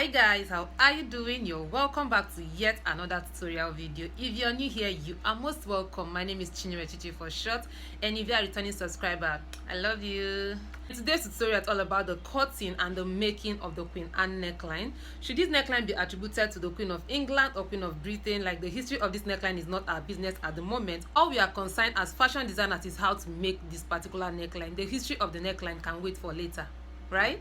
Hi guys, how are you doing? You're welcome back to yet another tutorial video. If you're new here, you are most welcome. My name is Chichi for short, and if you are a returning subscriber, I love you. Today's tutorial is all about the cutting and the making of the Queen Anne neckline. Should this neckline be attributed to the Queen of England or Queen of Britain? Like, the history of this neckline is not our business at the moment. All we are concerned as fashion designers is how to make this particular neckline. The history of the neckline can wait for later, right?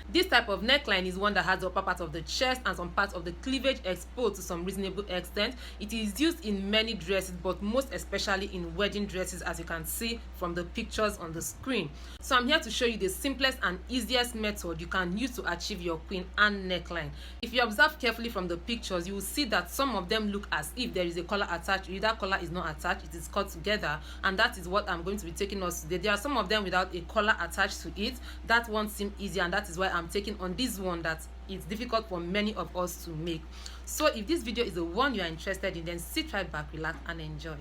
This type of neckline is one that has the upper part of the chest and some parts of the cleavage exposed to some reasonable extent. It is used in many dresses, but most especially in wedding dresses, as you can see from the pictures on the screen. So I'm here to show you the simplest and easiest method you can use to achieve your Queen Anne neckline. If you observe carefully from the pictures, you will see that some of them look as if there is a collar attached. That collar is not attached, it is cut together, and that is what I'm going to be taking us today. There are some of them without a collar attached to it. That one seems easy, and that is why I'm taking on this one that it's difficult for many of us to make. So if this video is the one you are interested in, then sit right back, relax and enjoy.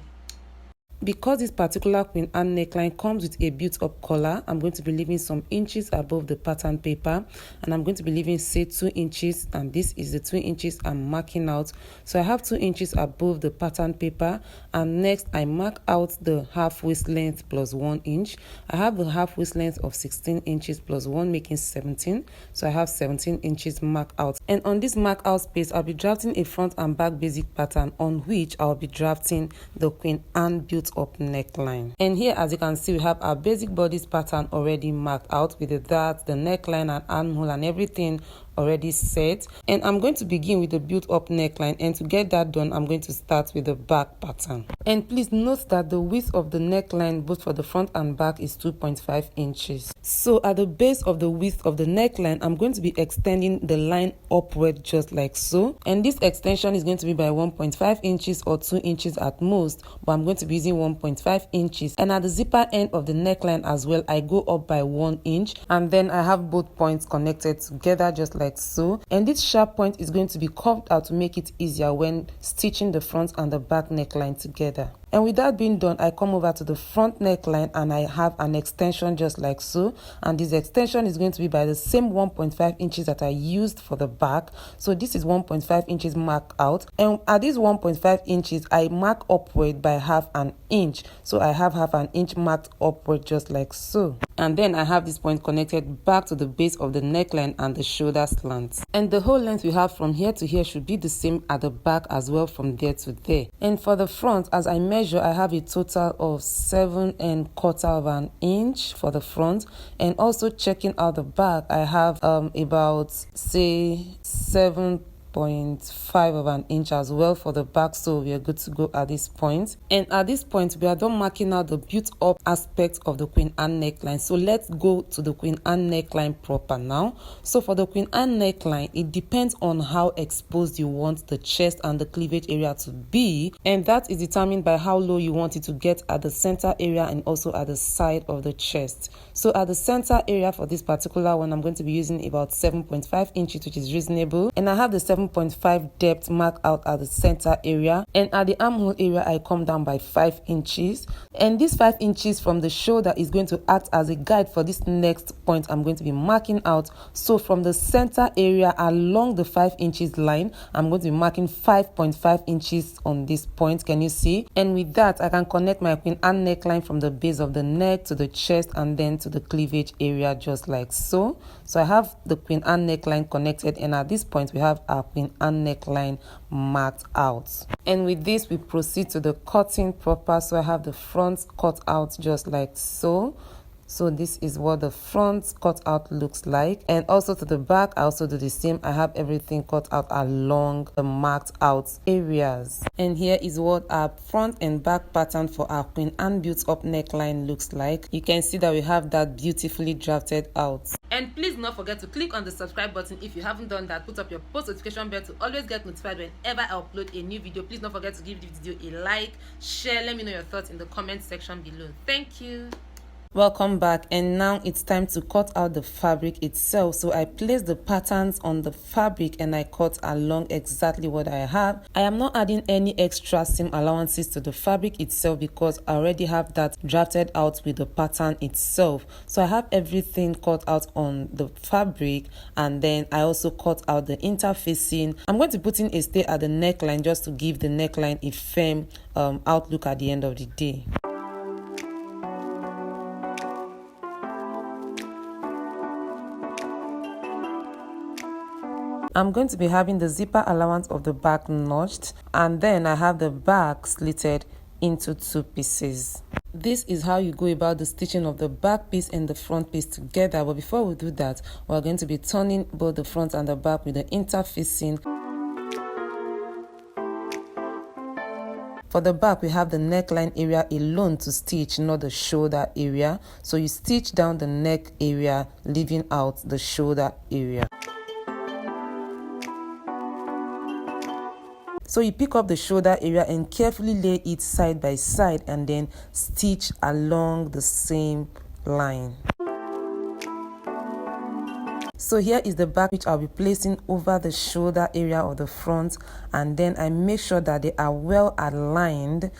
Because this particular Queen Anne neckline comes with a built-up collar, I'm going to be leaving some inches above the pattern paper, and I'm going to be leaving, say, 2 inches, and this is the 2 inches I'm marking out. So I have 2 inches above the pattern paper, and next I mark out the half waist length plus 1 inch. I have the half waist length of 16 inches plus 1, making 17. So I have 17 inches marked out. And on this mark out space, I'll be drafting a front and back basic pattern on which I'll be drafting the Queen Anne built up neckline. And here, as you can see, we have our basic bodice pattern already marked out with the darts, the neckline and armhole and everything already set. And I'm going to begin with the built up neckline, and to get that done, I'm going to start with the back pattern. And please note that the width of the neckline both for the front and back is 2.5 inches. So at the base of the width of the neckline, I'm going to be extending the line upward just like so, and this extension is going to be by 1.5 inches or 2 inches at most, but I'm going to be using 1.5 inches. And at the zipper end of the neckline as well, I go up by 1 inch, and then I have both points connected together just like so. And this sharp point is going to be curved out to make it easier when stitching the front and the back neckline together. And with that being done, I come over to the front neckline and I have an extension just like so, and this extension is going to be by the same 1.5 inches that I used for the back. So this is 1.5 inches marked out, and at this 1.5 inches I mark upward by half an inch. So I have half an inch marked upward just like so, and then I have this point connected back to the base of the neckline and the shoulder slants. And the whole length we have from here to here should be the same at the back as well, from there to there. And for the front, as I measure, I have a total of 7¼ inch for the front, and also checking out the back, I have about, say, 7.5 inch as well for the back. So we are good to go at this point. And at this point, we are done marking out the built up aspect of the Queen Anne neckline. So let's go to the Queen Anne neckline proper now. So for the Queen Anne neckline, it depends on how exposed you want the chest and the cleavage area to be, and that is determined by how low you want it to get at the center area and also at the side of the chest. So at the center area for this particular one, I'm going to be using about 7.5 inches, which is reasonable, and I have the 7.5 depth mark out at the center area. And at the armhole area, I come down by 5 inches, and this 5 inches from the shoulder is going to act as a guide for this next point I'm going to be marking out. So from the center area along the 5 inches line, I'm going to be marking 5.5 inches on this point. Can you see? And with that, I can connect my Queen Anne neckline from the base of the neck to the chest and then to the cleavage area just like so. So I have the Queen Anne neckline connected, and at this point we have our Queen Anne neckline marked out. And with this, we proceed to the cutting proper. So I have the front cut out just like so. So this is what the front cut out looks like, and also to the back I also do the same. I have everything cut out along the marked out areas. And here is what our front and back pattern for our Queen Anne built up neckline looks like. You can see that we have that beautifully drafted out. And please do not forget to click on the subscribe button if you haven't done that. Put up your post notification bell to always get notified whenever I upload a new video. Please don't forget to give the video a like, share, let me know your thoughts in the comment section below. Thank you. Welcome back, and now it's time to cut out the fabric itself. So I placed the patterns on the fabric and I cut along exactly what I have. I am not adding any extra seam allowances to the fabric itself because I already have that drafted out with the pattern itself. So I have everything cut out on the fabric, and then I also cut out the interfacing. I'm going to put in a stay at the neckline just to give the neckline a firm outlook at the end of the day. I'm going to be having the zipper allowance of the back notched, and then I have the back slitted into 2 pieces. This is how you go about the stitching of the back piece and the front piece together. But before we do that, we're going to be turning both the front and the back with the interfacing. For the back, we have the neckline area alone to stitch, not the shoulder area. So you stitch down the neck area, leaving out the shoulder area. So you pick up the shoulder area and carefully lay it side by side and then stitch along the same line. So here is the back, which I'll be placing over the shoulder area of the front, and then I make sure that they are well aligned.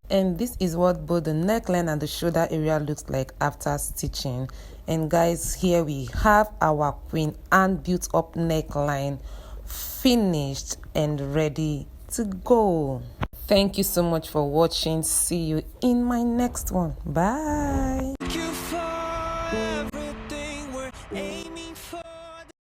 And this is what both the neckline and the shoulder area looks like after stitching. And guys, here we have our Queen Anne built up neckline finished and ready to go. Thank you so much for watching. See you in my next one. Bye. Thank you for everything we're aiming for.